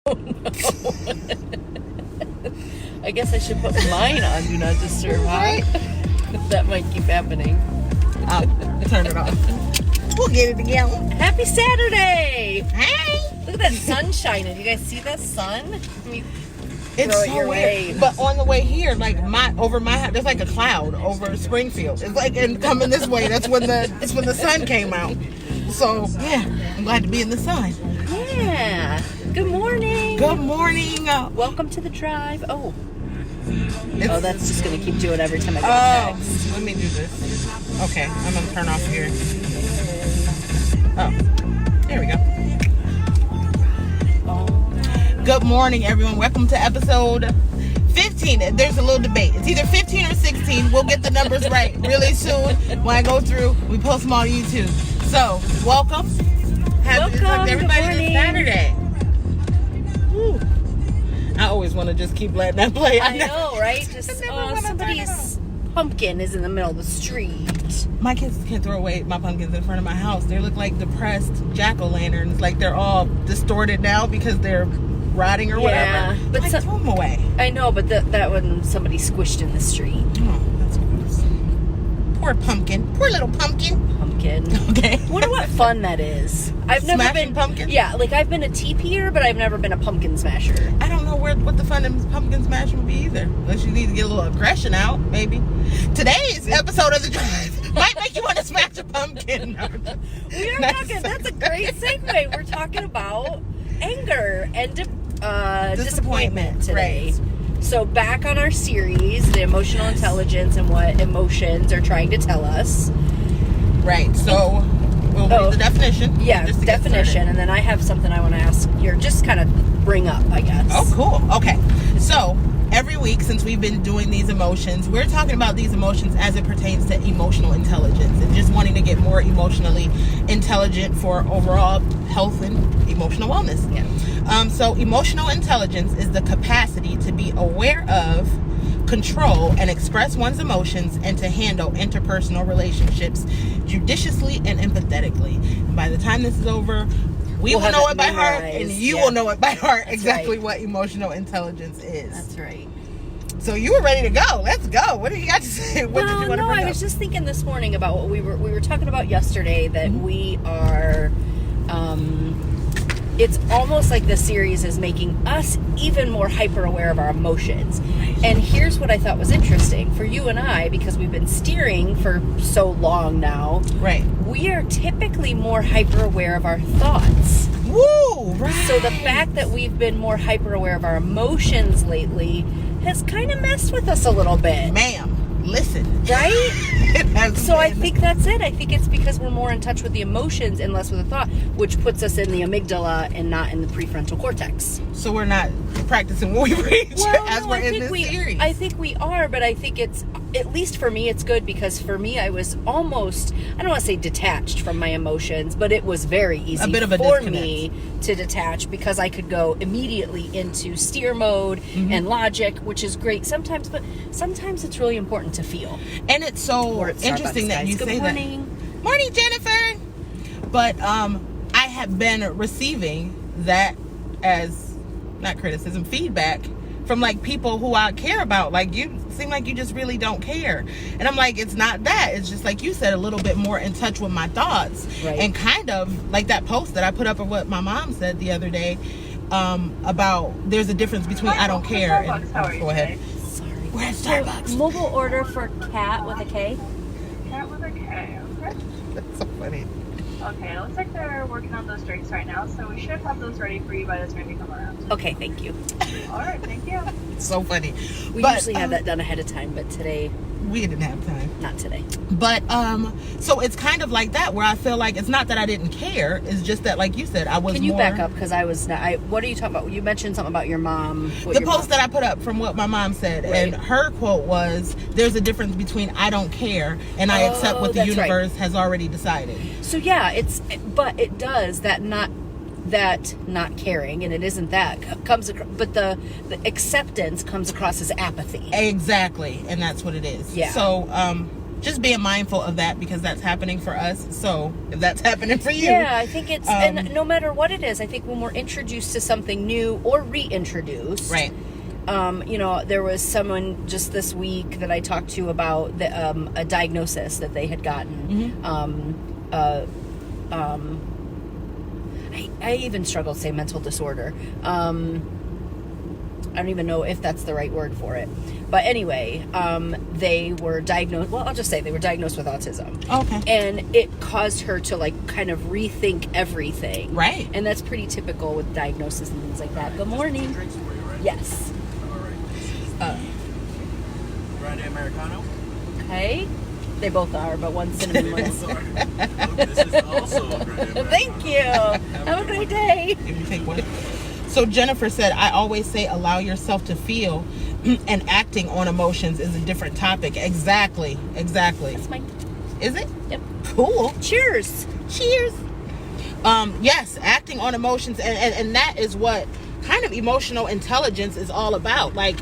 no. I guess I should put mine on Do Not Disturb, huh? That might keep happening. I'll turn it off. We'll get it together. Happy Saturday! Hey! Look at that sun shining. You guys see that sun? I mean, It's throw it so your weird. way. But on the way here, like over my house, there's like a cloud over Springfield. It's like, and coming this way, it's when the sun came out. So yeah, I'm glad to be in the sun. Yeah. Good morning. Good morning. Welcome to the drive. Oh, that's just gonna keep doing every time I go text. Let me do this. Okay, I'm gonna turn off here. Oh, there we go. Good morning, everyone. Welcome to episode 15. There's a little debate. It's either 15 or 16. We'll get the numbers right really soon. When I go through, we post them on YouTube. So, welcome. Happy everybody this Saturday. Woo. I always want to just keep letting that play. I know, right? Just somebody's pumpkin is in the middle of the street. My kids can't throw away my pumpkins in front of my house. They look like depressed jack-o'-lanterns. Like they're all distorted now because they're rotting or whatever. But throw them away. I know, but that one somebody squished in the street. Oh, that's gross. Poor pumpkin. Poor little pumpkin. Okay. I wonder what fun that is. I've never Smashing been pumpkins? Yeah, like I've been a teepeer, but I've never been a pumpkin smasher. I don't know what the fun of pumpkin smashing would be either. Unless you need to get a little aggression out, maybe. Today's episode of The Drive might make you want to smash a pumpkin. We are talking, that's a great segue. We're talking about anger and disappointment today. Right. So back on our series, the emotional intelligence and what emotions are trying to tell us. Right, so we'll read the definition. Yeah, definition, and then I have something I want to ask you, just kind of bring up, I guess. Oh, cool. Okay. So, every week since we've been doing these emotions, we're talking about these emotions as it pertains to emotional intelligence and just wanting to get more emotionally intelligent for overall health and emotional wellness. Yeah. So, emotional intelligence is the capacity to be aware of, control, and express one's emotions and to handle interpersonal relationships judiciously and empathetically. And by the time this is over, we will know it by heart, and you will know it by heart. That's exactly what emotional intelligence is. That's right. So you were ready to go. Let's go. What do you got to say? What did you want to bring I up? was just thinking this morning about what we were talking about yesterday, that we are it's almost like the series is making us even more hyper aware of our emotions. And here's what I thought was interesting for you and I, because we've been steering for so long now. Right. We are typically more hyper aware of our thoughts. Woo! Right. So the fact that we've been more hyper aware of our emotions lately has kind of messed with us a little bit. Ma'am, listen. Right? So I been. think that's it. I think it's because we're more in touch with the emotions and less with the thought, which puts us in the amygdala and not in the prefrontal cortex. So we're not practicing what we preach we're in this series. I think we are, but I think it's, at least for me, it's good, because for me, I was almost, I don't want to say detached from my emotions, but it was very easy for me to detach, because I could go immediately into steer mode and logic, which is great sometimes, but sometimes it's really important to feel. And it's so interesting that you say that. Morning, Jennifer. But I have been receiving that as, not criticism, feedback from like people who I care about. Like, you seem like you just really don't care. And I'm like, it's not that. It's just like you said, a little bit more in touch with my thoughts. Right. And kind of like that post that I put up of what my mom said the other day about there's a difference between I don't care and go ahead. Sorry. We're at Starbucks. Mobile order for cat with a K. Cat with a K, okay. That's so funny. Okay, it looks like they're working on those drinks right now, so we should have those ready for you by the time you come around. Okay, thank you. Alright, thank you. It's so funny. We usually have that done ahead of time, but today, we didn't have time. not today. But so it's kind of like that, where I feel like it's not that I didn't care, it's just that, like you said, I was. Can you back up, because I was not, what are you talking about? You mentioned something about your mom. The post that I put up from what my mom said, and her quote was, there's a difference between I don't care and I accept what the universe has already decided. So yeah, but it does that not caring, and it isn't that comes across, but the acceptance comes across as apathy. Exactly, and that's what it is. Yeah. So just being mindful of that, because that's happening for us. So if that's happening for you, yeah, I think it's and no matter what it is, I think when we're introduced to something new or reintroduced, right. There was someone just this week that I talked to about a diagnosis that they had gotten. I even struggle to say mental disorder. I don't even know if that's the right word for it. But anyway, they were diagnosed, well, I'll just say they were diagnosed with autism. Okay. And it caused her to, like, kind of rethink everything. Right. And that's pretty typical with diagnosis and things like that. Good morning. Yes. Grande Americano? Okay. They both are, but one's cinnamon rolls. This is also a Grande Americano. Thank you. Have a great day. If you take one. So Jennifer said, I always say allow yourself to feel, and acting on emotions is a different topic. Exactly. That's mine. Is it? Yep. Cool. Cheers. Yes, acting on emotions, and that is what kind of emotional intelligence is all about. Like,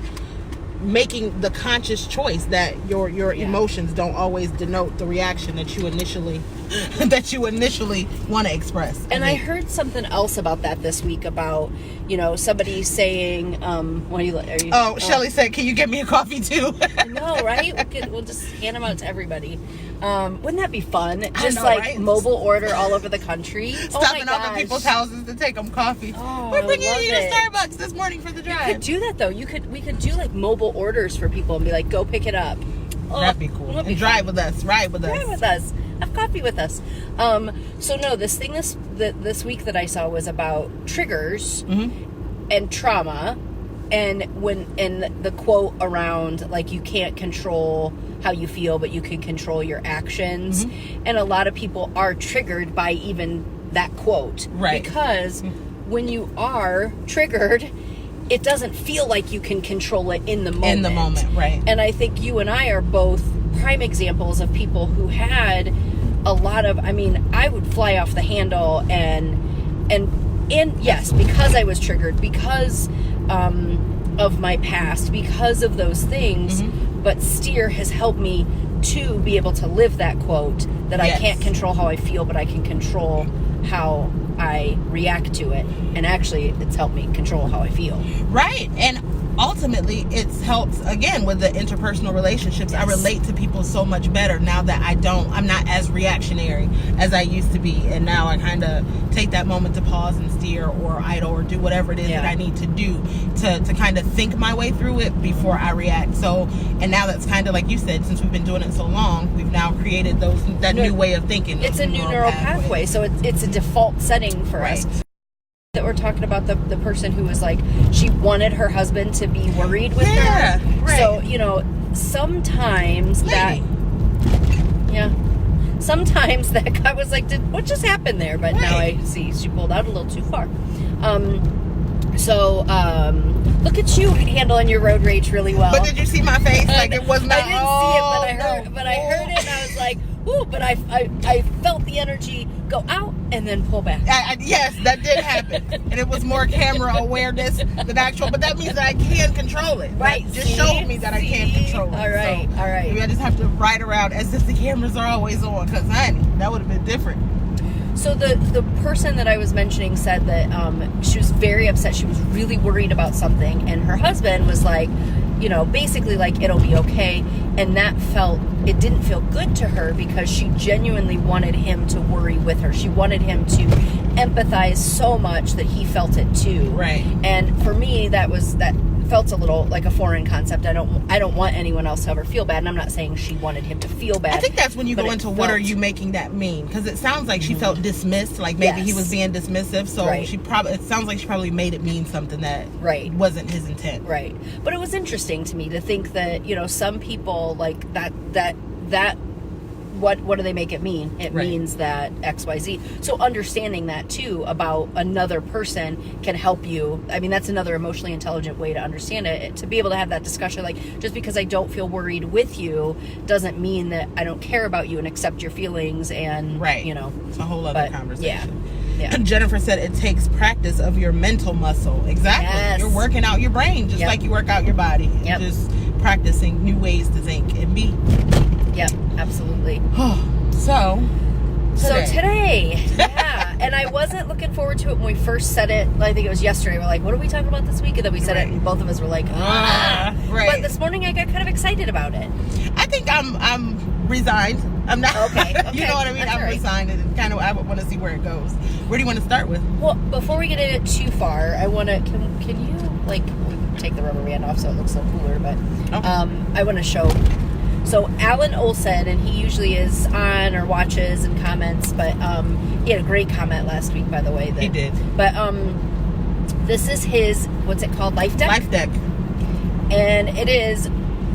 making the conscious choice that your emotions don't always denote the reaction that you initially want to express. And I heard something else about that this week about, somebody saying, what are you? Oh, Shelly said, can you get me a coffee too? No, right? We'll just hand them out to everybody. Wouldn't that be fun? Just right? Mobile order all over the country. Stopping over people's houses to take them coffee. Oh, we're bringing I love you to it. Starbucks this morning for the drive. We could do that though. We could do like mobile orders for people and be like, go pick it up. That'd be cool. And drive with us, ride with us. Have coffee with us. So no, this thing this week that I saw was about triggers and trauma, and the quote around, like, you can't control how you feel, but you can control your actions. And a lot of people are triggered by even that quote, right? Because when you are triggered, it doesn't feel like you can control it in the moment. Right. And I think you and I are both prime examples of people who had a lot of, I would fly off the handle and yes, because I was triggered, because of my past, because of those things, but Steer has helped me to be able to live that quote that I can't control how I feel, but I can control how I react to it. And actually, it's helped me control how I feel. Right. And ultimately, it's helped, again, with the interpersonal relationships. Yes. I relate to people so much better now that I'm not as reactionary as I used to be. And now I kind of take that moment to pause and steer or idle or do whatever it is that I need to do to kind of think my way through it before I react. So, and now that's kind of like you said, since we've been doing it so long, we've now created that new way of thinking. It's a new neural pathway. So it's a default setting for us. That we're talking about the person who was like, she wanted her husband to be worried with her. Right. So, sometimes sometimes that guy was like, what just happened there? But now I see she pulled out a little too far. Look at you handling your road rage really well. But did you see my face? Like, it was not. I didn't see it, but I heard it, and I was like, ooh, but I felt the energy go out and then pull back. Yes, that did happen. And it was more camera awareness than actual, but that means that I can control it. Right. That just showed me that I can control it. All right. Maybe I just have to ride around as if the cameras are always on, because, honey, that would have been different. So the person that I was mentioning said that she was very upset. She was really worried about something, and her husband was like, basically like, it'll be okay. And it didn't feel good to her, because she genuinely wanted him to worry with her. She wanted him to empathize so much that he felt it too. Right. And for me, that felt a little like a foreign concept. I don't want anyone else to ever feel bad, and I'm not saying she wanted him to feel bad. I think that's when you go into what are you making that mean, because it sounds like she felt dismissed, like maybe he was being dismissive, so it sounds like she probably made it mean something that wasn't his intent. Right. But it was interesting to me to think that some people like that what do they make it mean? It means that XYZ. So understanding that too about another person can help you. That's another emotionally intelligent way to understand it. To be able to have that discussion, like, just because I don't feel worried with you doesn't mean that I don't care about you and accept your feelings, and it's a whole other conversation. Yeah. Jennifer said it takes practice of your mental muscle. Exactly. Yes. You're working out your brain just like you work out your body. Just practicing new ways to think and be. Yep, absolutely. So today, yeah. And I wasn't looking forward to it when we first said it. I think it was yesterday. We're like, what are we talking about this week? And then we said it, and both of us were like, ah. Right. But this morning I got kind of excited about it. I think I'm resigned. I'm not. Okay. You know what I mean? I'm resigned, and kind of I want to see where it goes. Where do you want to start with? Well, before we get it too far, I want to. Can you take the rubber band off so it looks a little cooler? But I want to show. So Alan Olson, and he usually is on or watches and comments, but he had a great comment last week, by the way. He did. But this is his, what's it called? Life Deck? Life Deck. And it is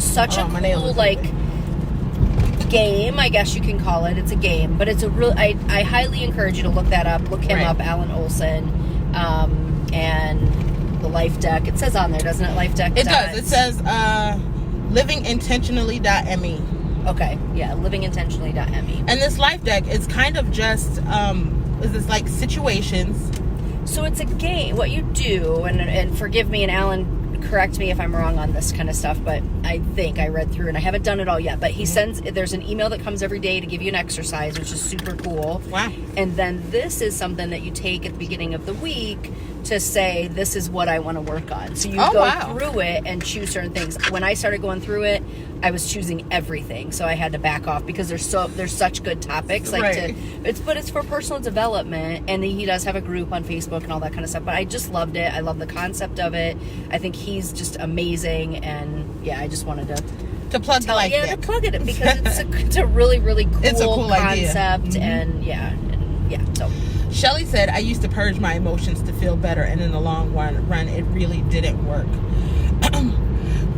such a cool, game, I guess you can call it. It's a game, but it's a real, I highly encourage you to look that up. Look him up, Alan Olson, and the Life Deck. It says on there, doesn't it, Life Deck? It does. It says, livingintentionally.me. Okay, yeah, livingintentionally.me. And this Life Deck is kind of just, is this like situations? So it's a game. What you do, and forgive me, and Alan, correct me if I'm wrong on this kind of stuff, but I think I read through, and I haven't done it all yet, but he sends, there's an email that comes every day to give you an exercise, which is super cool. Wow. And then this is something that you take at the beginning of the week to say, this is what I want to work on. So you go through it and choose certain things. When I started going through it, I was choosing everything, so I had to back off because there's such good topics. It's for personal development, and he does have a group on Facebook and all that kind of stuff. But I just loved it. I love the concept of it. I think he's just amazing, and yeah, I just wanted to plug the Life Deck. To plug it because it's a really really cool, concept, idea. And yeah. So Shelly said, I used to purge my emotions to feel better, and in the long run it really didn't work.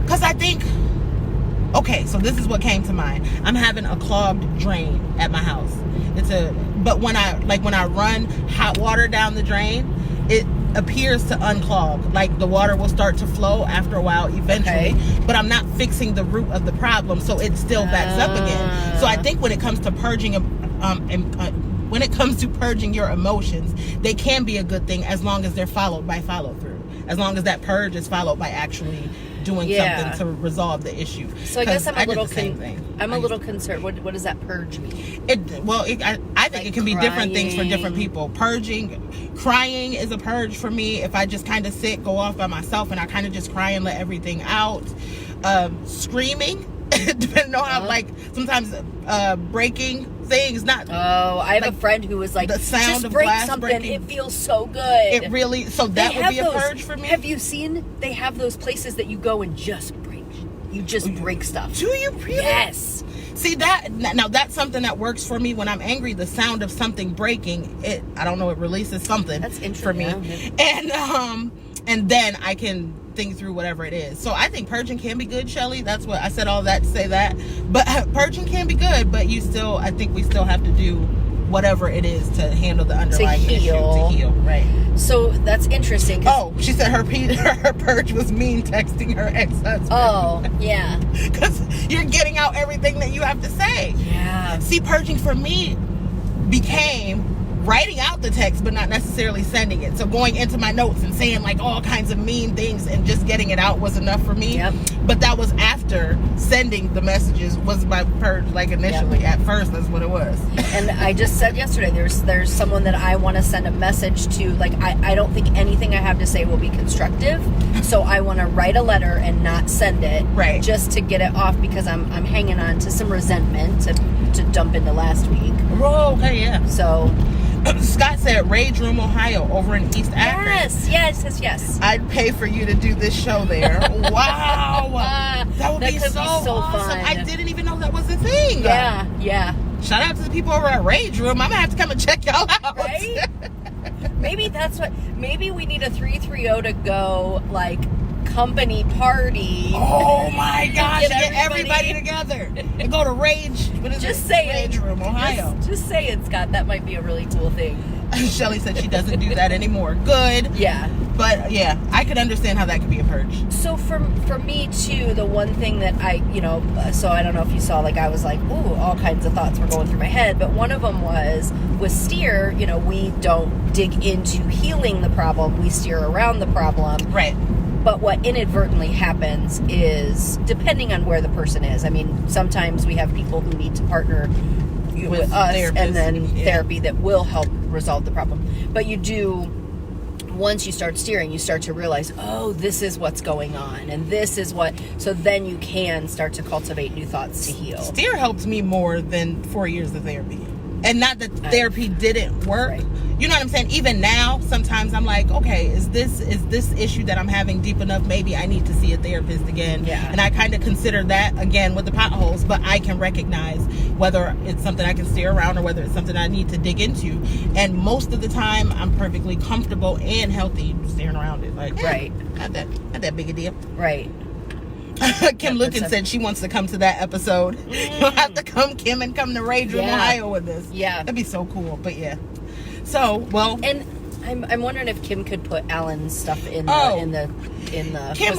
Because I think, okay, so this is what came to mind. I'm having a clogged drain at my house. But when I run hot water down the drain, it appears to unclog. Like the water will start to flow after a while eventually, but I'm not fixing the root of the problem, so it still backs up again. So I think when it comes to purging when it comes to purging your emotions, they can be a good thing as long as they're followed by follow through. As long as that purge is followed by actually doing something to resolve the issue. So I guess I'm a little concerned. What does that purge mean? I think it can be different things for different people. Crying is a purge for me. If I just kind of go off by myself and I kind of just cry and let everything out. Screaming, depending on how, sometimes breaking things. I have a friend who was like, the sound just of break glass something. breaking. It feels so good. It really. So that would be a purge for me. Have you seen? They have those places that you go and just break. You just break stuff. Do you really? Yes. See that? Now that's something that works for me when I'm angry. The sound of something breaking. I don't know. It releases something. That's interesting for me. Yeah. And then I can think through whatever it is. So I think purging can be good, Shelly. That's what I said, all that to say that. But purging can be good, but I think we still have to do whatever it is to handle the underlying issue. To heal. Right. So that's interesting. She said her purge was mean texting her ex-husband. Oh, yeah. Because you're getting out everything that you have to say. Yeah. See, purging for me became writing out the text but not necessarily sending it. So going into my notes and saying all kinds of mean things and just getting it out was enough for me. Yep. But that was after sending the messages was my purge initially. Yep. At first that's what it was. And I just said yesterday there's someone that I want to send a message to. I don't think anything I have to say will be constructive, so I want to write a letter and not send it, right, just to get it off because I'm hanging on to some resentment to dump into last week. Oh, okay, yeah. So Scott said Rage Room, Ohio, over in East Akron. Yes. I'd pay for you to do this show there. Wow. That would be so awesome. Fun. I didn't even know that was a thing. Yeah. Shout out to the people over at Rage Room. I'm going to have to come and check y'all out. Right? Maybe we need a 330 to go, company party. Oh my gosh, get everybody together and go to Rage. What is just it? Saying, Rage Room, Ohio. Just saying, Scott, that might be a really cool thing. Shelly said she doesn't do that anymore. Good. Yeah. But yeah, I could understand how that could be a purge. So for me too, the one thing that so I don't know if you saw, I was ooh, all kinds of thoughts were going through my head, but one of them was with steer, we don't dig into healing the problem, we steer around the problem. Right. But what inadvertently happens is, depending on where the person is, I mean, sometimes we have people who need to partner with us and then therapy that will help resolve the problem. But you do, once you start steering, you start to realize, oh, this is what's going on, and this is what, so then you can start to cultivate new thoughts to heal. Steer helped me more than 4 years of therapy. And not that therapy didn't work. Right. You know what I'm saying? Even now, sometimes I'm like, okay, is this issue that I'm having deep enough? Maybe I need to see a therapist again. Yeah. And I kind of consider that, again, with the potholes, but I can recognize whether it's something I can steer around or whether it's something I need to dig into. And most of the time, I'm perfectly comfortable and healthy steering around it. Like, right. Not that big a deal. Right. Kim Lucan said she wants to come to that episode. You'll have to come, Kim, and come to Rage Room, Ohio with us. Yeah. That'd be so cool. But yeah. So, well. And I'm wondering if Kim could put Alan's stuff in the Kim,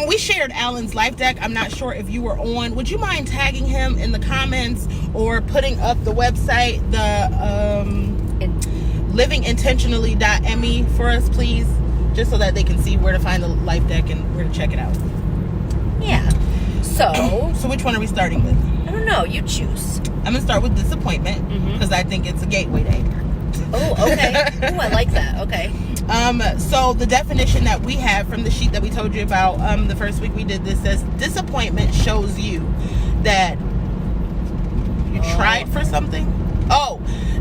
we shared Alan's life deck. I'm not sure if you were on. Would you mind tagging him in the comments or putting up the website, the livingintentionally.me for us, please? Just so that they can see where to find the life deck and where to check it out. Yeah. So which one are we starting with? I don't know. You choose. I'm going to start with disappointment because I think it's a gateway to anger. Oh, okay. Oh, I like that. Okay. So the definition that we have from the sheet that we told you about the first week we did this says disappointment shows you that you tried for something.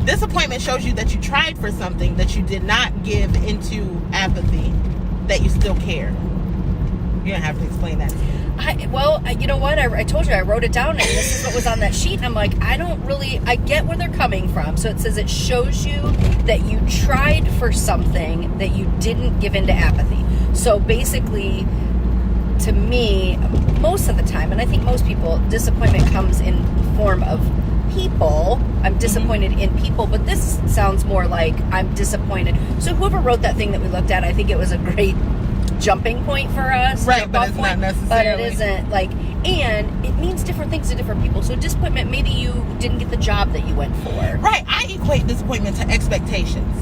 Disappointment shows you that you tried for something that you did not give into apathy, that you still care. You don't have to explain that to me. You know what? I told you I wrote it down, and this is what was on that sheet. And I'm like, I get where they're coming from. So it says it shows you that you tried for something that you didn't give into apathy. So basically, to me, most of the time, and I think most people, disappointment comes in the form of people. I'm disappointed in people, but this sounds more like I'm disappointed. So whoever wrote that thing that we looked at, I think it was a great jumping point for us, right? But it's not necessarily. But it isn't and it means different things to different people. So disappointment, maybe you didn't get the job that you went for. Right. I equate disappointment to expectations.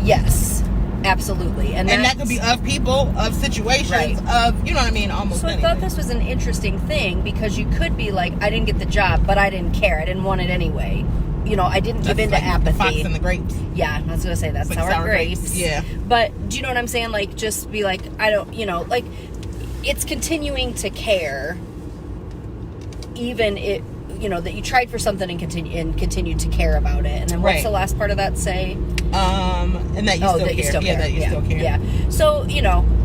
Yes, absolutely, and that could be of people, of situations, of you know what I mean. Almost. So anything. I thought this was an interesting thing because you could be like, I didn't get the job, but I didn't care. I didn't want it anyway. I didn't give into apathy. Fox and the grapes. Yeah, I was gonna say that's sour grapes. Yeah. But do you know what I'm saying? Like, just be like, I don't, it's continuing to care, even that you tried for something and continued to care about it. And then what's the last part of that say? And that you still care. Still care. Yeah, that you still care. Yeah. So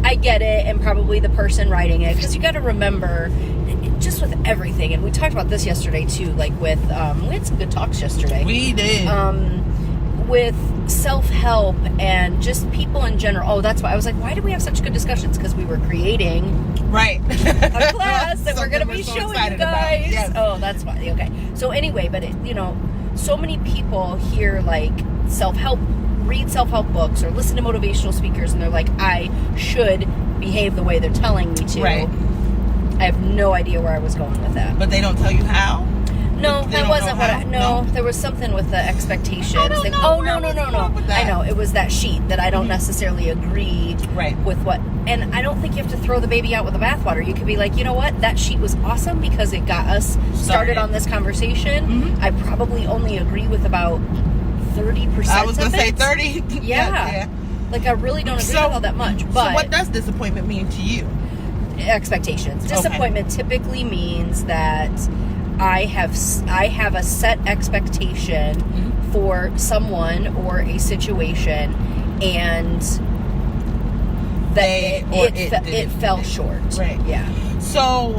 I get it, and probably the person writing it, because you got to remember. Just with everything, and we talked about this yesterday too, like with we had some good talks yesterday. We did. With self-help and just people in general. Oh, that's why I was like, why do we have such good discussions? Because we were creating a class that we're going to be showing you guys. Yes. Oh, that's why. Okay. So anyway, but so many people hear like self-help, read self-help books or listen to motivational speakers, and they're like, I should behave the way they're telling me to. Right. I have no idea where I was going with that. But they don't tell you how? No, that wasn't what No, there was something with the expectations. No. I know. It was that sheet that I don't necessarily agree with what. And I don't think you have to throw the baby out with the bathwater. You could be like, you know what? That sheet was awesome because it got us started on this conversation. I probably only agree with about 30%. I was going to say 30. Yeah. Like, I really don't agree with all that much. But so what does disappointment mean to you? Expectations. Disappointment typically means that I have a set expectation for someone or a situation, and that it fell short. Right. Yeah. So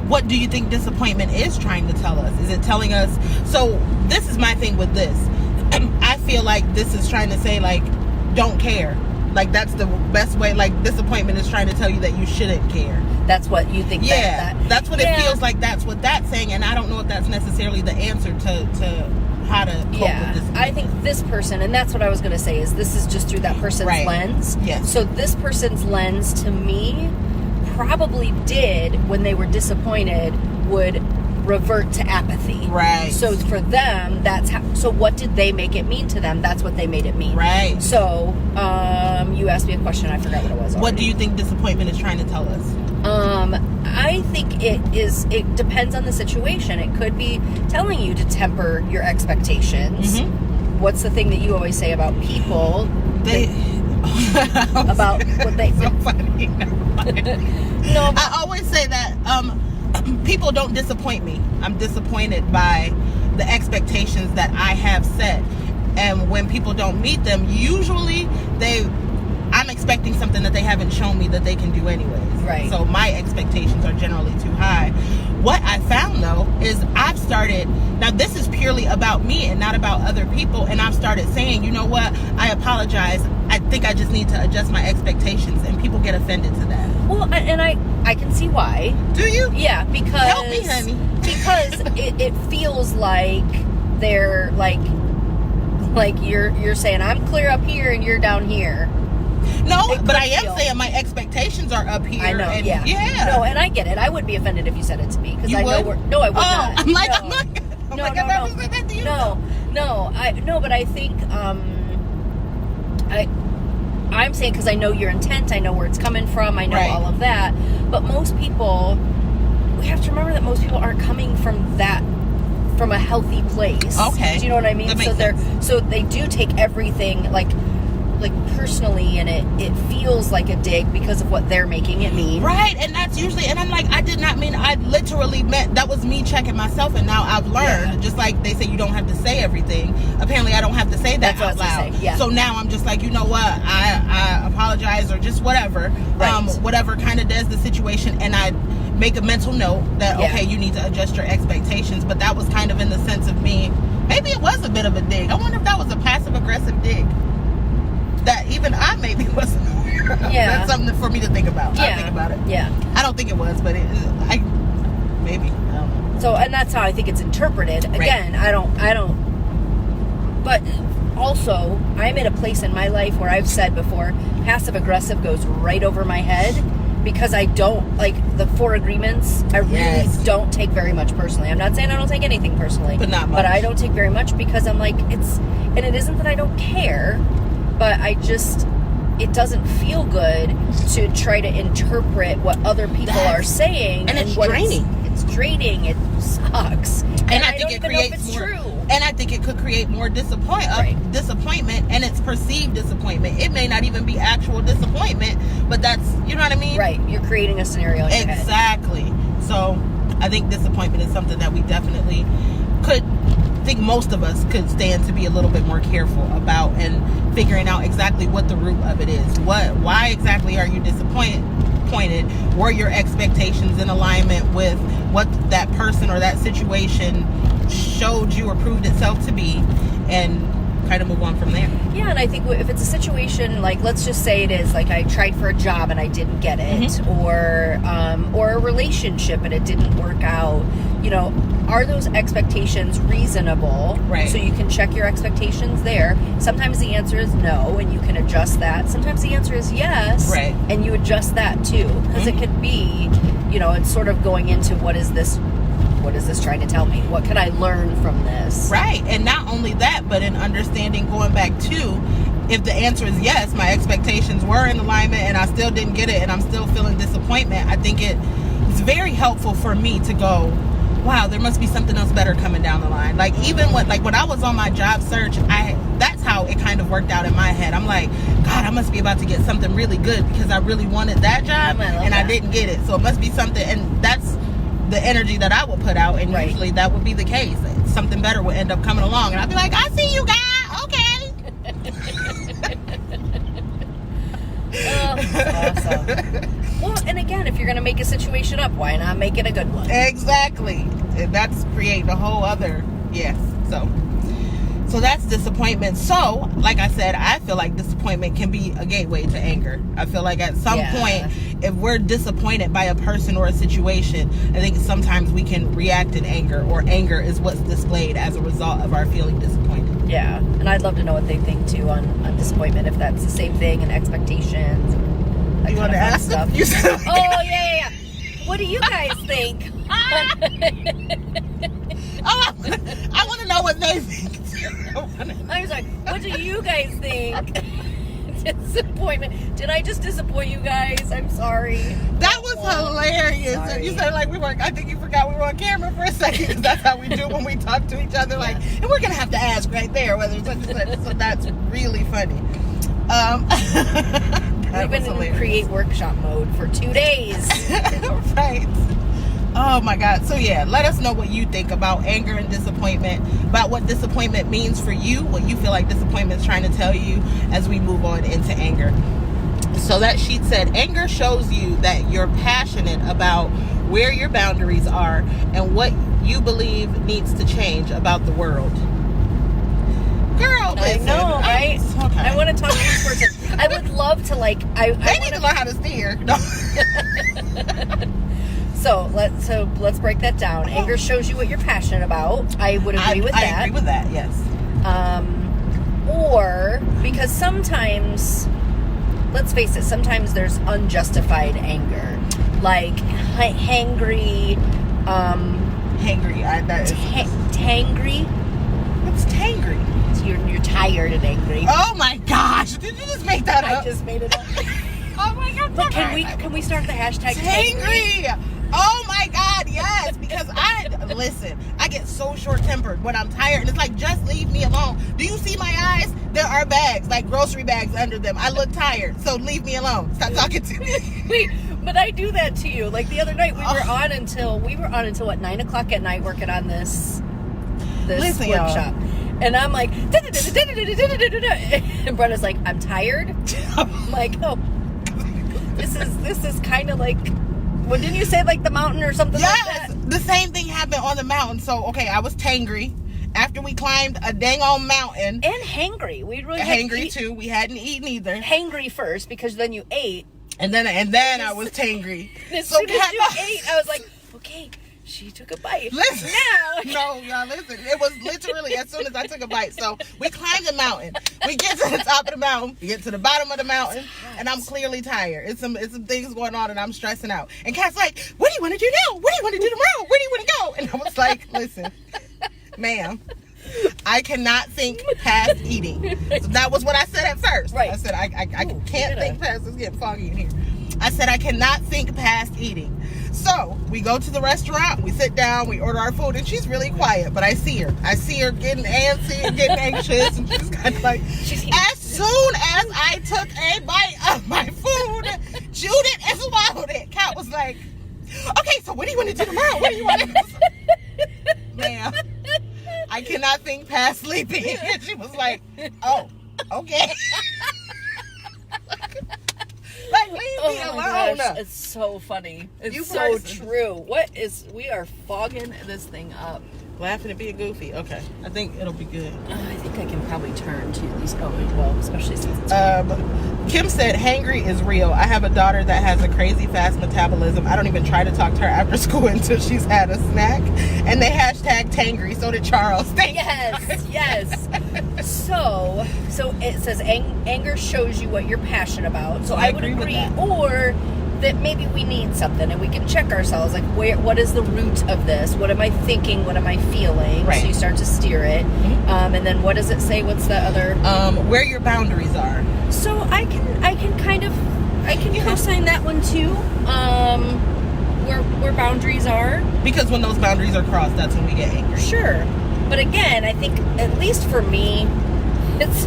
what do you think disappointment is trying to tell us? Is it telling us, so this is my thing with this. I feel like this is trying to say, like, don't care. Like, that's the best way. Like, disappointment is trying to tell you that you shouldn't care. That's what you think. Yeah, that's what it feels like. That's what that's saying, and I don't know if that's necessarily the answer to how to cope with this. I think this person, and that's what I was going to say, is this is just through that person's lens. Yes. So this person's lens, to me, probably did, when they were disappointed, would revert to apathy. Right. So for them, that's how. So what did they make it mean to them? That's what they made it mean. Right. So you asked me a question. I forgot what it was. What do you think disappointment is trying to tell us? I think it depends on the situation. It could be telling you to temper your expectations. Mm-hmm. What's the thing that you always say about people? About what they... So funny. No, I always say that people don't disappoint me. I'm disappointed by the expectations that I have set. And when people don't meet them, usually I'm expecting something that they haven't shown me that they can do anyways. Right. So my expectations are generally too high. What I found though is I've started, now this is purely about me and not about other people, and I've started saying, you know what, I apologize. I think I just need to adjust my expectations, and people get offended to that. Well, and I can see why. Do you? Yeah, because... Help me, honey. Because it feels like they're like you're saying, I'm clear up here and you're down here. No, but I am saying my expectations are up here. I know, and yeah. No, and I get it. I would be offended if you said it to me. Because I would? know no, I would not. I'm like, no. I've never said that to you. No, but I think, I'm saying because I know your intent, I know where it's coming from, I know all of that. But most people, we have to remember that most people aren't coming from a healthy place. Okay. Do you know what I mean? That makes sense. So they do take everything like personally, and it feels like a dig because of what they're making it mean. Right, and that's usually, and I'm like, I did not mean, I literally meant, that was me checking myself, and now I've learned, just like they say you don't have to say everything, apparently I don't have to say that out loud. Yeah. So now I'm just like, you know what, I apologize, or just whatever, whatever kind of does the situation, and I make a mental note that, okay, you need to adjust your expectations. But that was kind of in the sense of me, maybe it was a bit of a dig. I wonder if that was a passive-aggressive dig that even I maybe wasn't aware of. That's something for me to think about. I'll think about it. Yeah. I don't think it was, but maybe. I don't know. So, and that's how I think it's interpreted. Again, I don't, but also, I'm in a place in my life where I've said before, passive-aggressive goes right over my head, because I don't, like, the 4 agreements, I really don't take very much personally. I'm not saying I don't take anything personally. But not much. But I don't take very much because I'm like, and it isn't that I don't care, but it doesn't feel good to try to interpret what other people are saying. And it's draining. It's draining. It sucks. And I think it creates more. True. And I think it could create more disappointment, and it's perceived disappointment. It may not even be actual disappointment, but that's, you know what I mean? Right. You're creating a scenario in your head. Exactly. So I think disappointment is something that we definitely think most of us could stand to be a little bit more careful about, and figuring out exactly what the root of it is. Why exactly are you disappointed? Were your expectations in alignment with what that person or that situation showed you or proved itself to be, and kind of move on from there. Yeah, and I think if it's a situation, like, let's just say it is like I tried for a job and I didn't get it, or a relationship and it didn't work out, you know, are those expectations reasonable? Right. So you can check your expectations there. Sometimes the answer is no, and you can adjust that. Sometimes the answer is yes, right, and you adjust that too, because it could be, you know, it's sort of going into what is this trying to tell me? What can I learn from this? Right. And not only that, but in understanding, going back to, if the answer is yes, my expectations were in alignment and I still didn't get it and I'm still feeling disappointment, I think it's very helpful for me to go, wow, there must be something else better coming down the line. Like, even when I was on my job search, that's how it kind of worked out in my head. I'm like, God, I must be about to get something really good because I really wanted that job and I didn't get it. So it must be something, and that's the energy that I will put out, and usually that would be the case. Something better would end up coming along, and I'd be like, I see you guys, okay. Oh, that's awesome. Well, and again, if you're going to make a situation up, why not make it a good one? Exactly. And that's creating a whole other, So that's disappointment. So, like I said, I feel like disappointment can be a gateway to anger. I feel like at some point, if we're disappointed by a person or a situation, I think sometimes we can react in anger, or anger is what's displayed as a result of our feeling disappointed. Yeah, and I'd love to know what they think too on disappointment, if that's the same thing, and expectations. And you want to ask stuff. You said, oh, yeah. What do you guys think? I want to know what they think. I was like, what do you guys think? Disappointment. Did I just disappoint you guys? I'm sorry. That was hilarious. Sorry. You said like we were. I think you forgot we were on camera for a second, because that's how we do when we talk to each other. Like, and we're gonna have to ask right there whether it's such and such. So that's really funny. We've been in create workshop mode for 2 days. Right. Oh my God. So yeah, let us know what you think about anger and disappointment, about what disappointment means for you, what you feel like disappointment is trying to tell you as we move on into anger. So that sheet said, anger shows you that you're passionate about where your boundaries are and what you believe needs to change about the world. Girl, listen, I know, right? Okay. I want to talk to this person. I would love to like. They need to learn how to steer. No. So let's break that down. Anger shows you what you're passionate about. I would agree with that. I agree with that. Yes. Or because sometimes, let's face it, sometimes there's unjustified anger, like hangry. Hangry. Tangry. What's tangry? You're tired and angry. Oh my gosh! Did you just make that up? I just made it up. Oh my God! But can we start the hashtag Tangry? Oh my God! Yes, because I get so short-tempered when I'm tired, and it's like, just leave me alone. Do you see my eyes? There are bags, like grocery bags, under them. I look tired, so leave me alone. Stop talking to me. Wait, but I do that to you. Like the other night, we were on until what, 9 o'clock at night, working on this Listen, workshop. y'all. And I'm like, and Brenda's like, I'm tired. I'm like, oh, this is kind of like, well, didn't you say like the mountain or something like that? Yes, the same thing happened on the mountain. So, okay, I was tangry after we climbed a dang on mountain. And hangry. We really hangry too. We hadn't eaten either. Hangry first, because then you ate. And then I was tangry. As soon as you ate, I was like, okay. She took a bite. Listen. Now. No, y'all, listen. It was literally as soon as I took a bite. So we climbed the mountain. We get to the top of the mountain. We get to the bottom of the mountain. And I'm clearly tired. It's some things going on and I'm stressing out. And Kat's like, what do you want to do now? What do you want to do tomorrow? Where do you want to go? And I was like, listen, ma'am, I cannot think past eating. So that was what I said at first. Right. I said, I can't think past. It's getting foggy in here. I said, I cannot think past eating. So we go to the restaurant, we sit down, we order our food, and she's really quiet, but I see her getting antsy and getting anxious, and she's kind of like, as soon as I took a bite of my food, chewed it and swallowed it, Kat was like, okay, so what do you want to do tomorrow? What do you want to do? Ma'am, I cannot think past sleeping. And she was like, oh, okay. Like, leave me alone. My gosh, it's so funny. It's so true. We are fogging this thing up. Laughing and being goofy. Okay. I think it'll be good. I think I can probably turn to these. Oh, well, especially since it's Kim said, hangry is real. I have a daughter that has a crazy fast metabolism. I don't even try to talk to her after school until she's had a snack. And they hashtag tangry. So did Charles. Yes. So it says anger shows you what you're passionate about. So I would agree. With that. Or that maybe we need something and we can check ourselves, like what is the root of this? What am I thinking? What am I feeling? Right. So you start to steer it. Mm-hmm. And then what does it say? What's the other? Where your boundaries are. So I can co-sign that one too. Where boundaries are. Because when those boundaries are crossed, that's when we get angry. Sure. But again, I think, at least for me, it's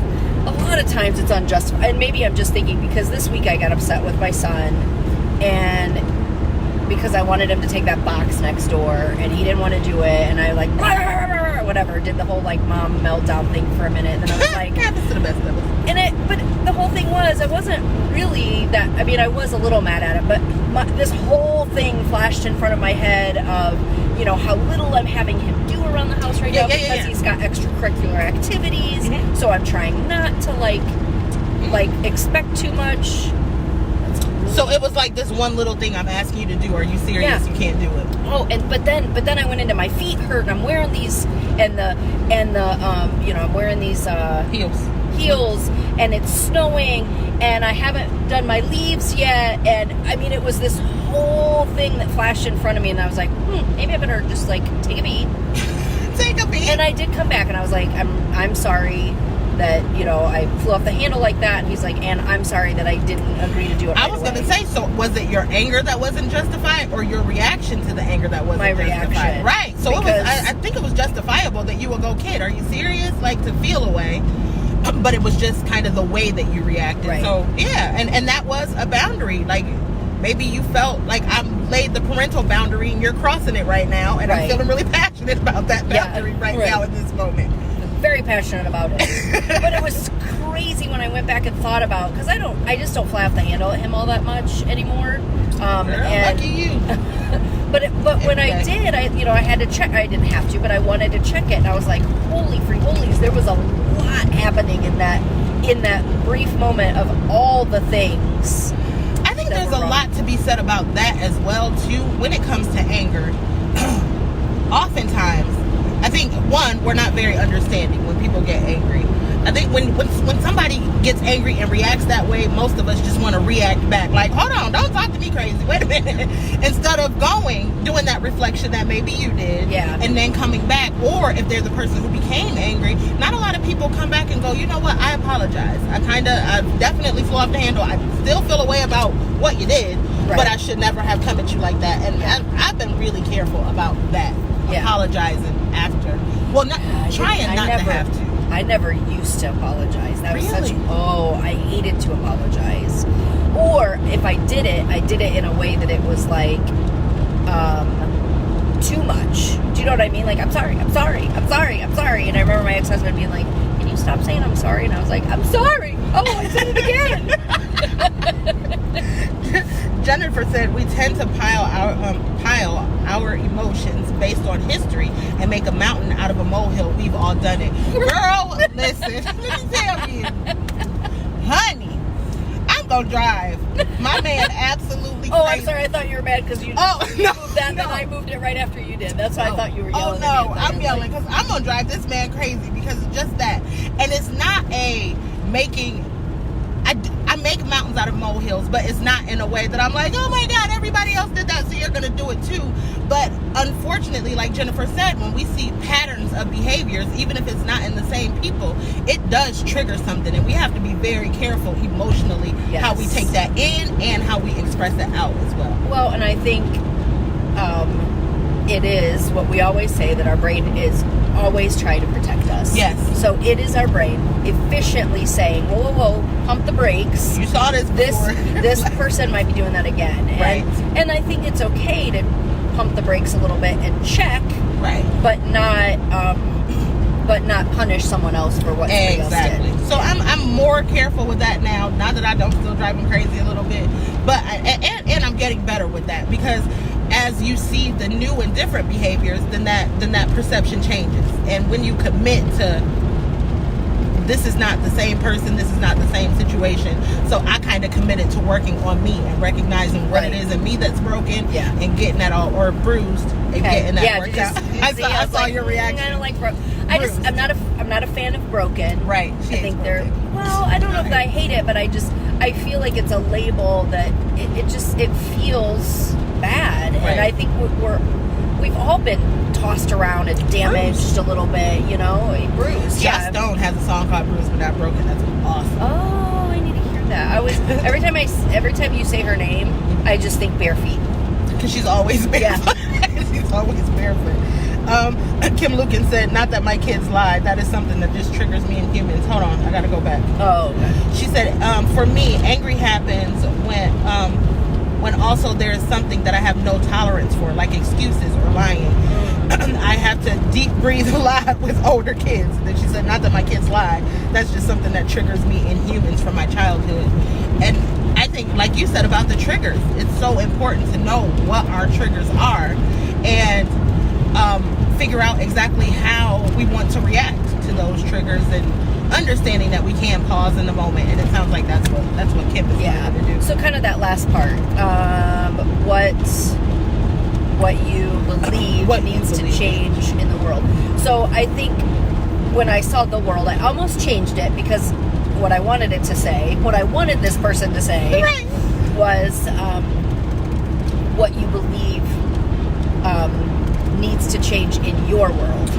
a lot of times it's unjustified. And maybe I'm just thinking because this week I got upset with my son, and because I wanted him to take that box next door, and he didn't want to do it, and I like, whatever, did the whole like mom meltdown thing for a minute, and then I was like, happens to the best of us. But the whole thing was, I wasn't really that, I mean, I was a little mad at it, but this whole thing flashed in front of my head of, how little I'm having him do around the house right now because he's got extracurricular activities. Mm-hmm. So I'm trying not to like expect too much. So it was like this one little thing I'm asking you to do. Are you serious? Yeah. You can't do it. Oh, but then I went into my feet hurt, and I'm wearing these I'm wearing these heels, and it's snowing, and I haven't done my leaves yet, and I mean it was this whole thing that flashed in front of me, and I was like, maybe I better just like take a beat take a beat. And I did come back and I was like, I'm sorry that, I flew off the handle like that. And he's like, and I'm sorry that I didn't agree to do it. I was going to say, so was it your anger that wasn't justified, or your reaction to the anger that wasn't justified? Reaction. Right. So it was. I think it was justifiable that you would go, kid, are you serious? Like, to feel away. But it was just kind of the way that you reacted. Right. So yeah, and that was a boundary. Like, maybe you felt like I've laid the parental boundary and you're crossing it right now, and I'm feeling really passionate about that boundary right now in this moment. Very passionate about it. But it was crazy when I went back and thought about, because I just don't fly off the handle at him all that much anymore. Girl, lucky you. But when I did, I had to check. I didn't have to, but I wanted to check it, and I was like, holy free holies, there was a lot happening in that brief moment of all the things. I think there's a lot to be said about that as well too when it comes to anger. Oftentimes, I think, one, we're not very understanding when people get angry. I think when somebody gets angry and reacts that way, most of us just want to react back. Like, hold on, don't talk to me crazy. Wait a minute. Instead of doing that reflection that maybe you did, and then coming back. Or if they're the person who became angry, not a lot of people come back and go, you know what, I apologize. I definitely flew off the handle. I still feel a way about what you did, but I should never have come at you like that. And I've been really careful about that. Apologizing after. Well, trying not to have to. I never used to apologize. That was Really? I hated to apologize. Or if I did it in a way that it was like too much. Do you know what I mean? Like, I'm sorry. And I remember my ex-husband being like, can you stop saying I'm sorry? And I was like, I'm sorry. Oh, I said it again. Jennifer said, we tend to pile our emotions based on history and make a mountain out of a molehill. We've all done it. Girl, listen, let me tell you, honey, I'm gonna drive. My man absolutely crazy. I'm sorry, I thought you were mad because you moved that, and I moved it right after you did. That's why I thought you were yelling at me. I'm yelling because I'm gonna drive this man crazy because of just that. And it's not I make mountains out of molehills, but it's not in a way that I'm like, oh my God, everybody else did that, so you're going to do it too. But unfortunately, like Jennifer said, when we see patterns of behaviors, even if it's not in the same people, it does trigger something. And we have to be very careful emotionally how we take that in and how we express it out as well. Well, and I think it is what we always say, that our brain is always trying to protect us. Yes. So it is our brain efficiently saying, whoa, whoa, whoa, pump the brakes. You saw this before. This person might be doing that again. And I think it's okay to pump the brakes a little bit and check. Right. But not punish someone else for what somebody else did. So I'm more careful with that now. Not that I don't still drive him crazy a little bit, but and I'm getting better with that, because as you see the new and different behaviors, then that perception changes. And when you commit to, this is not the same person, this is not the same situation, so I kind of committed to working on me and recognizing what it is in me that's broken, and getting that all, or bruised, and getting that worked out. I saw your reaction. I don't like I'm not a fan of broken. Right. I think they're, well, I don't know if I hate it, but I feel like it's a label that it feels bad. Right. And I think we've all been tossed around and damaged a little bit, bruised. Joss Stone has a song called Bruised But Not Broken. That's awesome. Oh, I need to hear that. Every time you say her name, I just think bare feet. Because she's always barefoot. She's always barefoot. Kim Lucan said, not that my kids lie, that is something that just triggers me in humans. Hold on, I gotta go back. Oh, okay. She said, for me, angry happens when also there is something that I have no tolerance for, like excuses or lying. I have to deep breathe a lot with older kids. Then she said, not that my kids lie, that's just something that triggers me in humans from my childhood. And I think, like you said about the triggers, it's so important to know what our triggers are and figure out exactly how we want to react to those triggers, and understanding that we can pause in the moment. And it sounds like that's what Kim is trying to do. So kind of that last part, what you believe needs to change in the world. So I think when I saw the world, I almost changed it, because what I wanted it to say, what I wanted this person to say, was what you believe needs to change in your world.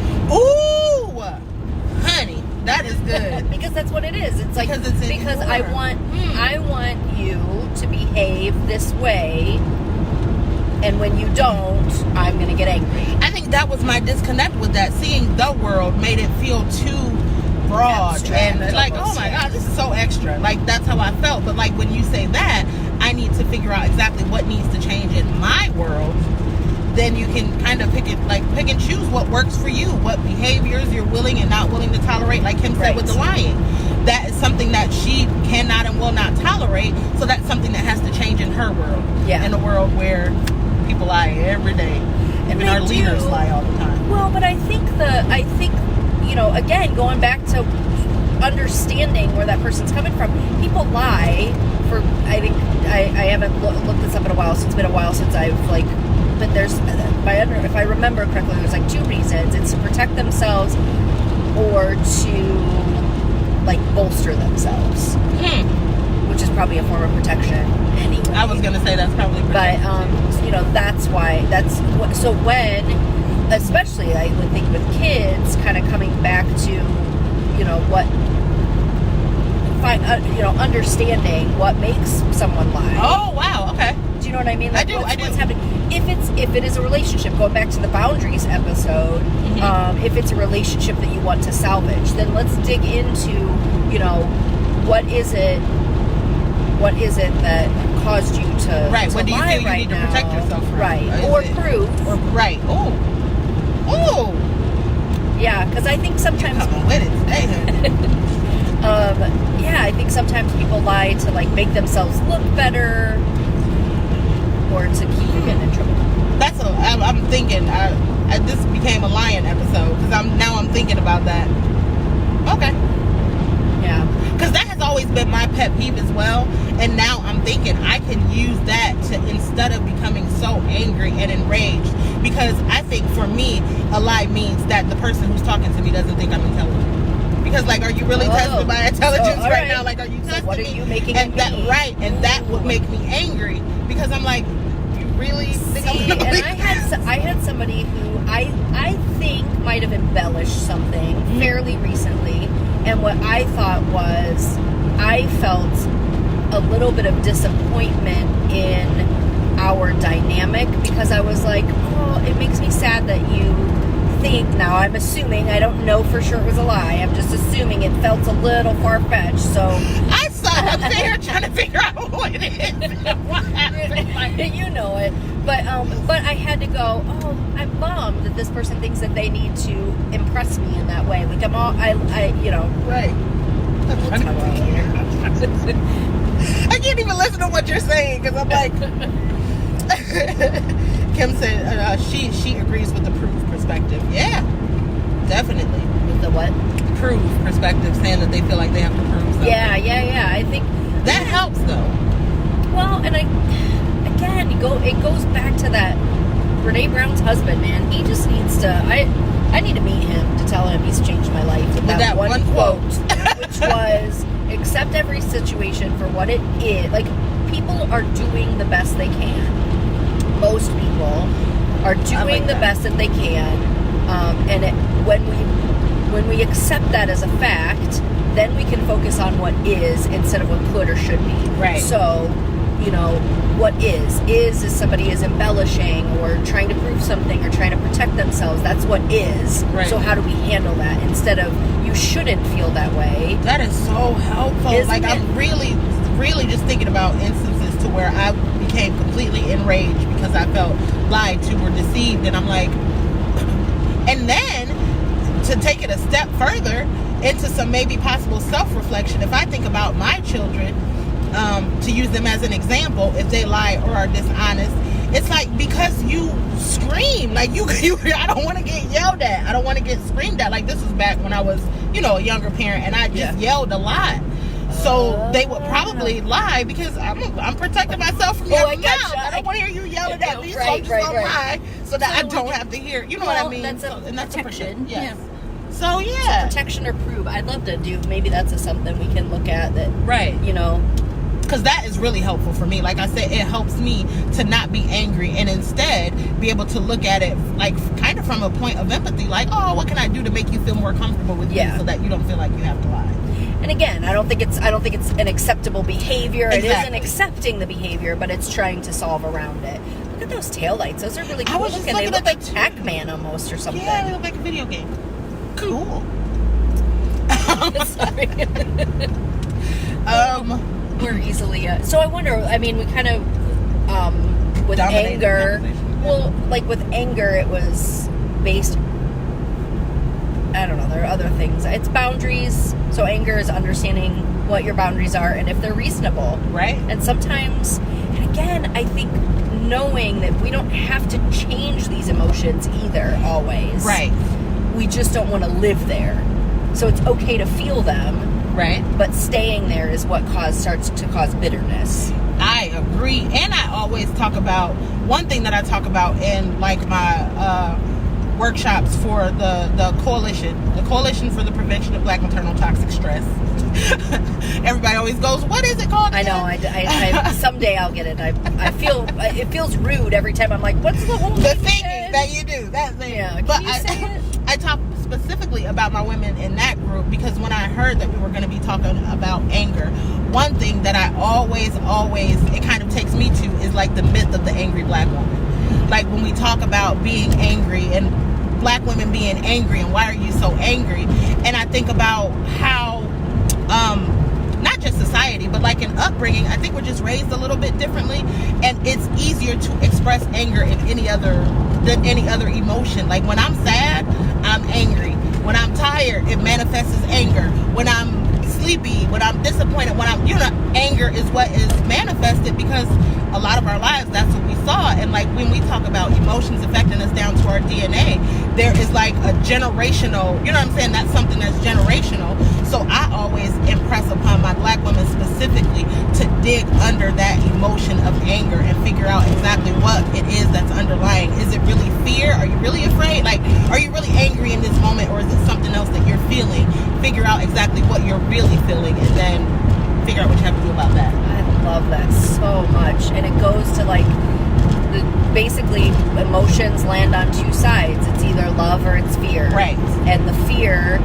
that's what it is. It's like because I want you to behave this way, and when you don't, I'm gonna get angry. I think that was my disconnect with that. Seeing the world made it feel too broad and like, oh my God, this is so extra. Like, that's how I felt. But like, when you say that, I need to figure out exactly what needs to change in my world. Then you can kind of pick and choose what works for you, what behaviors you're willing and not willing to tolerate. Like Kim said with the lying, that is something that she cannot and will not tolerate. So that's something that has to change in her world. Yeah. In a world where people lie every day. Even our leaders lie all the time. Well, but I think again, going back to understanding where that person's coming from, people lie for, I think, I haven't looked this up in a while, so it's been a while since I've, but if I remember correctly, there's 2 reasons. It's to protect themselves or to, bolster themselves. Which is probably a form of protection anyway. I was going to say that's probably protection. But, that's why, so when, especially I would think with kids, kind of coming back to, understanding what makes someone lie. Oh, wow, okay. Do you know what I mean? I do. What's happening? If it is a relationship, going back to the boundaries episode, if it's a relationship that you want to salvage, then let's dig into, what is it that caused you to right? What do you feel you right need now? To protect yourself from? Right, or prove, or right? Oh. Yeah, because I think sometimes. You're coming with it today, I think sometimes people lie to make themselves look better, or to keep you getting in trouble. I'm thinking. This became a lying episode because I'm thinking about that. Okay. Yeah. Because that has always been my pet peeve as well, and now I'm thinking I can use that to, instead of becoming so angry and enraged, because I think for me a lie means that the person who's talking to me doesn't think I'm intelligent. Because are you really testing my intelligence right now? Are you testing what are me? you making and it that mean? right, and that would make me angry because I'm like, you really think I'm gonna believe this? I had somebody who I think might have embellished something fairly recently, and what I thought was I felt a little bit of disappointment in our dynamic because I was like, oh, it makes me sad that you think, now I'm assuming, I don't know for sure it was a lie, I'm just assuming it felt a little far-fetched, so I saw him there trying to figure out what it is. You know it, but I had to go, oh, I'm bummed that this person thinks that they need to impress me in that way, right. I can't even listen to what you're saying because I'm like Kim said she agrees with the proof perspective. Yeah, definitely. With the what? Proof perspective, saying that they feel like they have to prove something. Yeah. I think that helps though. Well, and it goes back to that Brene Brown's husband, man. He just needs to. I need to meet him to tell him he's changed my life with that one quote, which was, accept every situation for what it is. People are doing the best they can. Most people are doing the best that they can, and when we accept that as a fact, then we can focus on what is instead of what could or should be. Right. So, what is somebody is embellishing or trying to prove something or trying to protect themselves. That's what is. Right. So how do we handle that instead of you shouldn't feel that way? That is so helpful. I'm really just thinking about instances to where I became completely enraged because I felt lied to or deceived, and I'm like, and then to take it a step further into some maybe possible self-reflection, if I think about my children, to use them as an example, if they lie or are dishonest, it's because you scream, I don't want to get yelled at, I don't want to get screamed at. This was back when I was a younger parent, and I just yelled a lot. So they would probably lie because I'm protecting myself from your mouth. I don't want to hear you yelling at me, so I'm just gonna lie so that I don't have to hear. You know what I mean? That's protection. Yes. So So protection or prove. I'd love to do. Maybe that's something we can look at. That because that is really helpful for me. Like I said, it helps me to not be angry and instead be able to look at it kind of from a point of empathy. Oh, what can I do to make you feel more comfortable with me so that you don't feel like you have to lie? And again, I don't think it's an acceptable behavior. Exactly. It isn't accepting the behavior, but it's trying to solve around it. Look at those taillights. Those are really cool looking. They look like Pac-Man almost or something. Yeah, they look like a video game. Cool. Sorry. We're easily... so I wonder, I mean, we kind of... with anger... Well, like with anger, it was based... I don't know, there are other things. It's boundaries. So anger is understanding what your boundaries are and if they're reasonable. Right. And sometimes, and again, I think knowing that we don't have to change these emotions either, always. Right. We just don't want to live there. So it's okay to feel them. Right. But staying there is what starts to cause bitterness. I agree. And I always talk about, one thing that I talk about in like my workshops for the coalition for the prevention of Black maternal toxic stress. Everybody always goes, what is it called again? I know. I someday I'll get it. I feel it feels rude every time. I'm like, what's the whole thing that you do? That thing. Yeah. But Can you say it? I talk specifically about my women in that group because when I heard that we were going to be talking about anger, one thing that I always it kind of takes me to is like the myth of the angry Black woman. Like when we talk about being angry and Black women being angry and why are you so angry, and I think about how not just society but like in upbringing, I think we're just raised a little bit differently, and it's easier to express anger than any other emotion. Like when I'm sad, I'm angry. When I'm tired, it manifests as anger. When I'm sleepy, when I'm disappointed, when I'm, anger is what is manifested because a lot of our lives, that's what we saw. And like when we talk about emotions affecting us down to our DNA, there is like a generational, that's something that's generational. So I always impress upon my Black women specifically to dig under that emotion of anger and figure out exactly what it is that's underlying. Is it really fear? Are you really afraid? Like, are you really angry in this moment, or is it something else that you're feeling? Figure out exactly what you're really feeling and then figure out what you have to do about that. I love that so much. And it goes to like basically emotions land on two sides. It's either love or it's fear. Right. And the fear,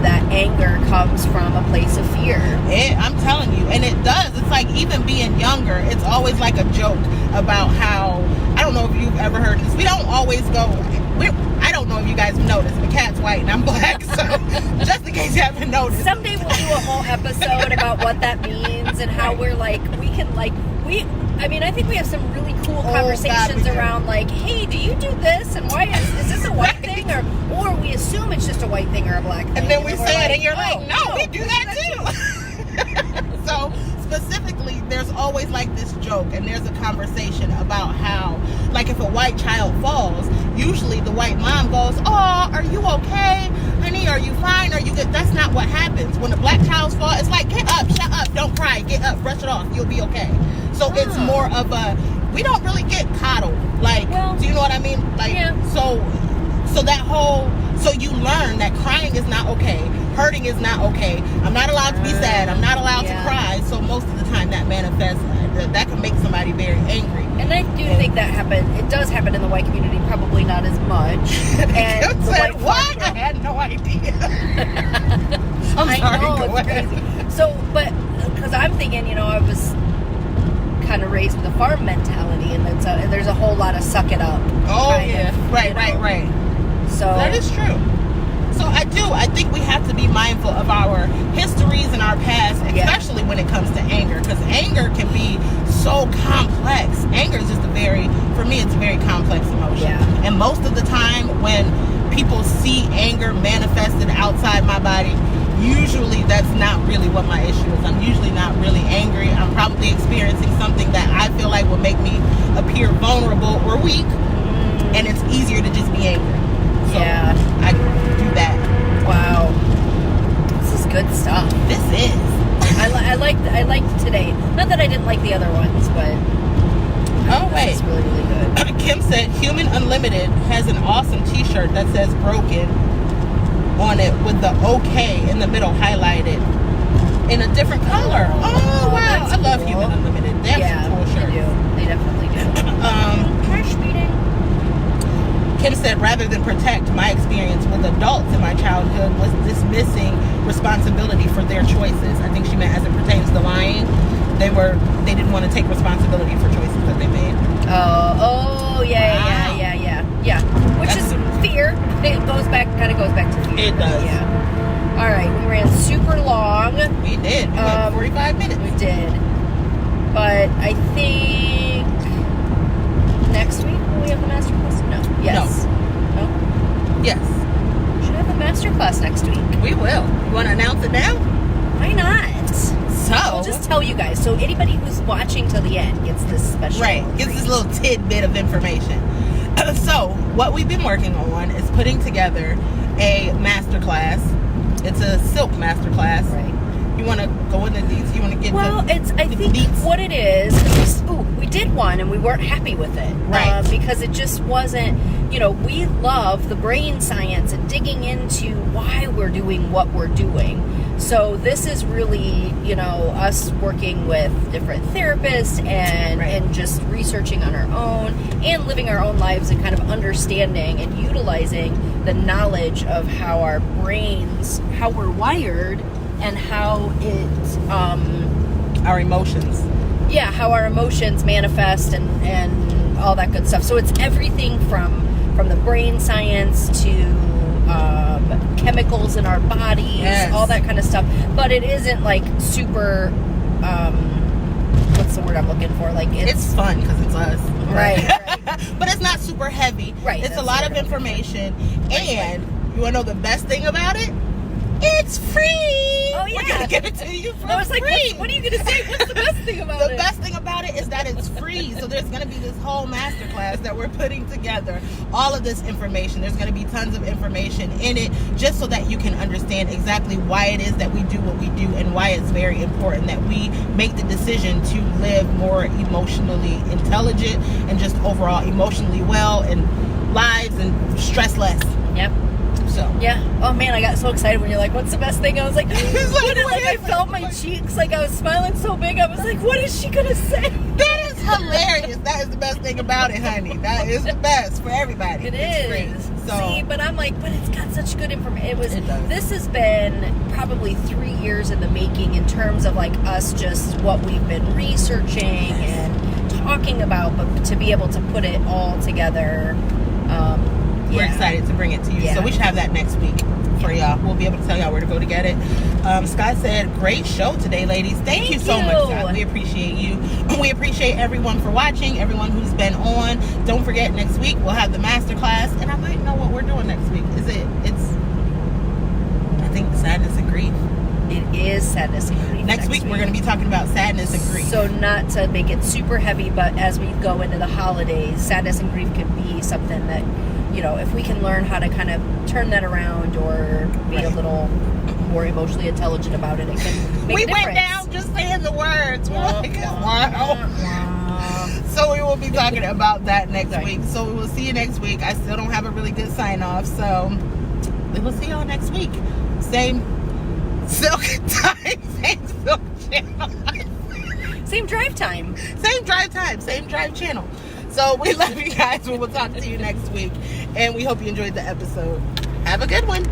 that anger comes from a place of fear. I'm telling you, and it does. It's like even being younger, it's always like a joke about how, I don't know if you've ever heard this, we don't always go, I don't know if you guys have noticed, the cat's white and I'm Black, so just in case you haven't noticed. Someday we'll do a whole episode about what that means and how we're like, we can like, I think we have some really cool conversations around like, hey, do you do this? And why is this a white thing? Or we assume it's just a white thing or a Black thing. And then we say like, it and you're like, no, we do that too. So specifically, there's always like this joke and there's a conversation about how, like if a white child falls, usually the white mom goes, oh, are you okay? Honey, are you fine? Are you good? That's not what happens. When the Black child falls, it's like, get up, shut up, don't cry, get up, brush it off, you'll be okay. So it's more of we don't really get coddled. Like, do you know what I mean? Like, yeah. So you learn that crying is not okay. Hurting is not okay. I'm not allowed to be sad. I'm not allowed to cry. So most of the time that manifests, that can make somebody very angry. And I do think that it does happen in the white community, probably not as much. And Kim said, what? I had no idea. I'm sorry, go ahead. Crazy. So, but, because I'm thinking, I was kind of raised with a farm mentality, and there's a whole lot of suck it up. Oh, yeah. Right. So that is true. So I think we have to be mindful of our histories and our past, especially when it comes to anger, because anger can be so complex. Anger is just for me, it's a very complex emotion. Yeah. And most of the time when people see anger manifested outside my body, usually that's not really what my issue is. I'm usually not really angry. I'm probably experiencing something that I feel like will make me appear vulnerable or weak, and it's easier to just be angry. So I do that. Wow. This is good stuff. This is. I liked today. Not that I didn't like the other ones, but this is really, really good. Kim said Human Unlimited has an awesome t-shirt that says broken on it with the OK in the middle highlighted in a different color. Oh wow. I love cool. Human Unlimited. They have some cool shirts. They definitely do. Cash meeting. Kim said, rather than protect, my experience with adults in my childhood was dismissing responsibility for their choices. I think she meant as it pertains to lying. They didn't want to take responsibility for choices that they made. Yeah. Which is fear. It kind of goes back to fear. It does. Yeah. All right, we ran super long. We did. We went 45 minutes. We did. But I think next week will we have the masterclass? No. Yes. No. Yes. We should have a masterclass next week. We will. You want to announce it now? Why not? So I'll just tell you guys. So anybody who's watching till the end gets this special. Right. Gets this little tidbit of information. So what we've been working on is putting together a masterclass. It's a SYLC masterclass. Right. You want to go into these? You want to get I think what it is, we did one and we weren't happy with it. Right. Because it just wasn't, we love the brain science and digging into why we're doing what we're doing. So this is really, us working with different therapists and just researching on our own and living our own lives and kind of understanding and utilizing the knowledge of how our brains, how we're wired, and how our emotions. Yeah, how our emotions manifest and all that good stuff. So it's everything from the brain science to chemicals in our bodies, all that kind of stuff. But it isn't like super, what's the word I'm looking for? Like it's fun because it's us. Right. But it's not super heavy. Right. It's a lot of information. And you want to know the best thing about it? It's free. Oh, yeah. We're going to give it to you for free. I was like, what are you going to say? What's the best thing about it? The best thing about it is that it's free. So there's going to be this whole masterclass that we're putting together. All of this information. There's going to be tons of information in it just so that you can understand exactly why it is that we do what we do and why it's very important that we make the decision to live more emotionally intelligent and just overall emotionally well and lives and stress less. Yep. So. Yeah. Oh man, I got so excited when you're like, "What's the best thing?" I was like, I felt my cheeks, like I was smiling so big. I was like, "What is she gonna say?" That is hilarious. That is the best thing about it, honey. That is the best for everybody. It's free. So. See, but I'm like, but it's got such good information. This has been probably 3 years in the making in terms of like us just what we've been researching and talking about, but to be able to put it all together. We're excited to bring it to you. Yeah. So we should have that next week for y'all. We'll be able to tell y'all where to go to get it. Scott said, great show today, ladies. Thank you so much, Scott. We appreciate you. We appreciate everyone for watching, everyone who's been on. Don't forget, next week we'll have the masterclass. And I might know what we're doing next week. I think sadness and grief. It is sadness and grief. Next week we're going to be talking about sadness and grief. So not to make it super heavy, but as we go into the holidays, sadness and grief can be something that, if we can learn how to kind of turn that around or be a little more emotionally intelligent about it, it can make a difference. We went down just saying the words. We're like, wow. So we will be talking about that next week. So we will see you next week. I still don't have a really good sign off. So we will see y'all next week. Same SYLC time, same SYLC channel. Same drive time. Same drive time, same drive channel. So we love you guys. We will talk to you next week. And we hope you enjoyed the episode. Have a good one.